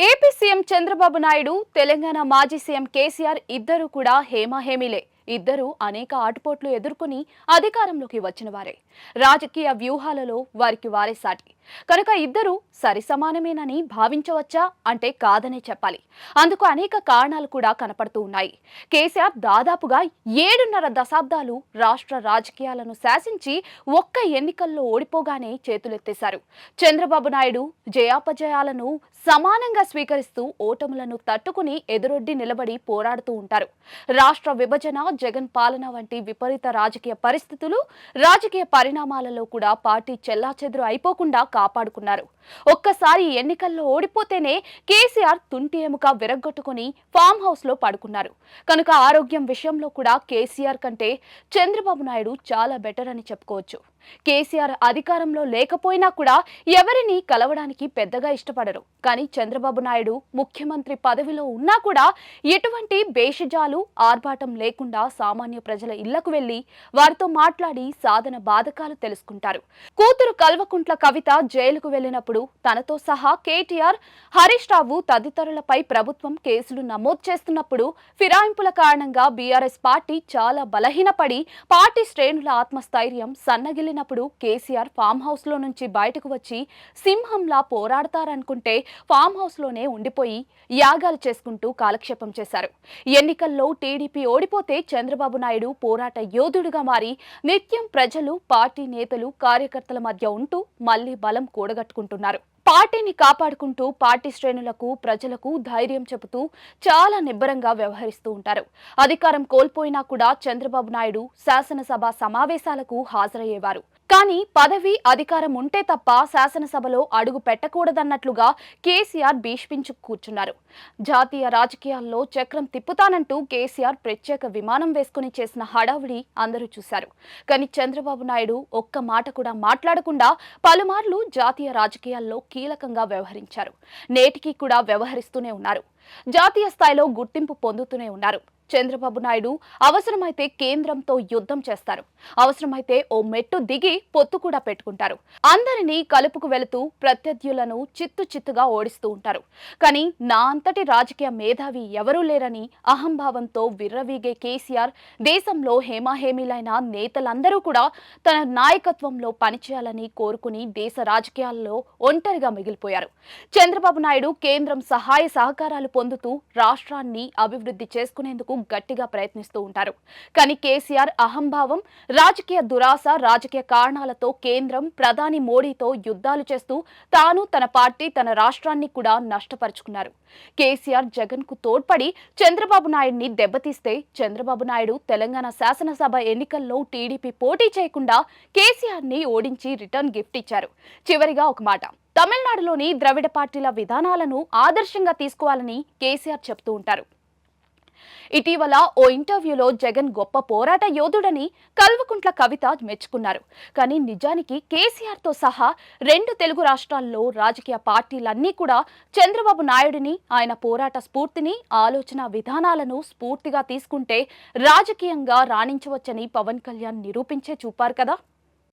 AP CM Chandrababu Naidu, Telangana మాజీ CM KCR ఇద్దరు కూడా హేమాహేమీలే. ఇద్దరు అనేక ఆటుపోట్లు ఎదుర్కొని అధికారంలోకి వచ్చిన వారే. రాజకీయ వ్యూహాలలో వారికి వారే సాటి. కనుక ఇద్దరు సరిసమానమేనని భావించవచ్చా అంటే కాదనే చెప్పాలి. అందుకు అనేక కారణాలు కూడా కనపడుతూ ఉన్నాయి. కేసీఆర్ దాదాపుగా 7.5 దశాబ్దాలు రాష్ట్ర రాజకీయాలను శాసించి ఒక్క ఎన్నికల్లో ఓడిపోగానే చేతులెత్తేశారు. చంద్రబాబు నాయుడు జయాపజయాలను సమానంగా స్వీకరిస్తూ ఓటములను తట్టుకుని ఎదురొడ్డి నిలబడి పోరాడుతూ ఉంటారు. రాష్ట్ర విభజన, జగన్ పాలన వంటి విపరీత రాజకీయ పరిస్థితులు, రాజకీయ పరిణామాలలో కూడా పార్టీ చెల్లాచెదురు అయిపోకుండా కాపాడుకున్నారు. ఒక్కసారి ఎన్నికల్లో ఓడిపోతేనే కేసీఆర్ తుంటి ఎముక విరగ్గొట్టుకుని ఫామ్ హౌస్ లో పడుకున్నారు. కనుక ఆరోగ్యం విషయంలో కూడా కేసీఆర్ కంటే చంద్రబాబు నాయుడు చాలా బెటర్ అని చెప్పుకోవచ్చు. కేసీఆర్ అధికారంలో లేకపోయినా కూడా ఎవరిని కలవడానికి పెద్దగా ఇష్టపడరు. కానీ చంద్రబాబు నాయుడు ముఖ్యమంత్రి పదవిలో ఉన్నా కూడా ఎటువంటి భేషజాలు, ఆర్భాటం లేకుండా సామాన్య ప్రజల ఇళ్లకు వెళ్లి వారితో మాట్లాడి సాధన బాధకాలు తెలుసుకుంటారు. కూతురు కల్వకుంట్ల కవిత జైలుకు వెళ్లినప్పుడు తనతో సహా కేటీఆర్, హరీష్ రావు తదితరులపై ప్రభుత్వం కేసులు నమోదు చేస్తున్నప్పుడు ఫిరాయింపుల కారణంగా బీఆర్ఎస్ పార్టీ చాలా బలహీనపడి పార్టీ శ్రేణుల ఆత్మస్థైర్యం సన్నగిల్లినప్పుడు కేసీఆర్ ఫామ్ హౌస్ లో నుంచి బయటకు వచ్చి సింహంలా పోరాడతారనుకుంటే ఫామ్ హౌస్ లోనే ఉండిపోయి యాగాలు చేసుకుంటూ కాలక్షేపం చేశారు. ఎన్నికల్లో టీడీపీ ఓడిపోతే చంద్రబాబు నాయుడు పోరాట యోధుడిగా మారి నిత్యం ప్రజలు, పార్టీ నేతలు, కార్యకర్తల మధ్య ఉంటూ మళ్లీ బలం కూడగట్టుకుంటున్నారు. పార్టీని కాపాడుకుంటూ పార్టీ శ్రేణులకు, ప్రజలకు ధైర్యం చెబుతూ చాలా నిబ్బరంగా వ్యవహరిస్తూ ఉంటారు. అధికారం కోల్పోయినా కూడా చంద్రబాబు నాయుడు శాసనసభ సమావేశాలకు హాజరయ్యేవారు. కానీ పదవి, అధికారం ఉంటే తప్ప శాసనసభలో అడుగు పెట్టకూడదన్నట్లుగా కేసీఆర్ భీష్మించు కూర్చున్నారు. జాతీయ రాజకీయాల్లో చక్రం తిప్పుతానంటూ కేసీఆర్ ప్రత్యేక విమానం వేసుకుని చేసిన హడావుడి అందరూ చూశారు. కానీ చంద్రబాబు నాయుడు ఒక్క మాట కూడా మాట్లాడకుండా పలుమార్లు జాతీయ రాజకీయాల్లో కీలకంగా వ్యవహరించారు. నేటికి కూడా వ్యవహరిస్తూనే ఉన్నారు. జాతీయ స్థాయిలో గుర్తింపు పొందుతూనే ఉన్నారు. చంద్రబాబు నాయుడు అవసరమైతే కేంద్రంతో యుద్ధం చేస్తారు. అవసరమైతే ఓ మెట్టు దిగి పొత్తు కూడా పెట్టుకుంటారు. అందరినీ కలుపుకు వెళుతూ ప్రత్యర్థులను చిత్తుగా ఓడిస్తూ ఉంటారు. కానీ నా అంతటి రాజకీయ మేధావి ఎవరూ లేరని అహంభావంతో విర్రవీగే కేసీఆర్ దేశంలో హేమాహేమీలైన నేతలందరూ కూడా తన నాయకత్వంలో పనిచేయాలని కోరుకుని దేశ రాజకీయాల్లో ఒంటరిగా మిగిలిపోయారు. చంద్రబాబు నాయుడు కేంద్రం సహాయ సహకారాలు పొందుతూ రాష్ట్రాన్ని అభివృద్ధి చేసుకునేందుకు గట్టిగా ప్రయత్నిస్తూ ఉంటారు. కానీ కేసీఆర్ అహంభావం, రాజకీయ దురాశ, రాజకీయ కారణాలతో కేంద్రం, ప్రధాని మోడీతో యుద్ధాలు చేస్తూ తాను, తన పార్టీ, తన రాష్ట్రాన్ని కూడా నష్టపరుచుకున్నారు. కేసీఆర్ జగన్ కు తోడ్పడి చంద్రబాబు నాయుడిని దెబ్బతీస్తే చంద్రబాబు నాయుడు తెలంగాణ శాసనసభ ఎన్నికల్లో టీడీపీ పోటీ చేయకుండా కేసీఆర్ ని ఓడించి రిటర్న్ గిఫ్ట్ ఇచ్చారు. చివరిగా ఒక మాట, తమిళనాడులోని ద్రవిడ పార్టీల విధానాలను ఆదర్శంగా తీసుకోవాలని కేసీఆర్ చెప్తూ ఉంటారు. ఇటీవల ఓ ఇంటర్వ్యూలో జగన్ గొప్ప పోరాట యోధుడని కల్వకుంట్ల కవిత మెచ్చుకున్నారు. కానీ నిజానికి కేసీఆర్తో సహా 2 తెలుగు రాష్ట్రాల్లో రాజకీయ పార్టీలన్నీ కూడా చంద్రబాబు నాయుడిని, ఆయన పోరాట స్ఫూర్తిని, ఆలోచన విధానాలను స్ఫూర్తిగా తీసుకుంటే రాజకీయంగా రాణించవచ్చని పవన్ కళ్యాణ్ నిరూపించే చూపారు కదా.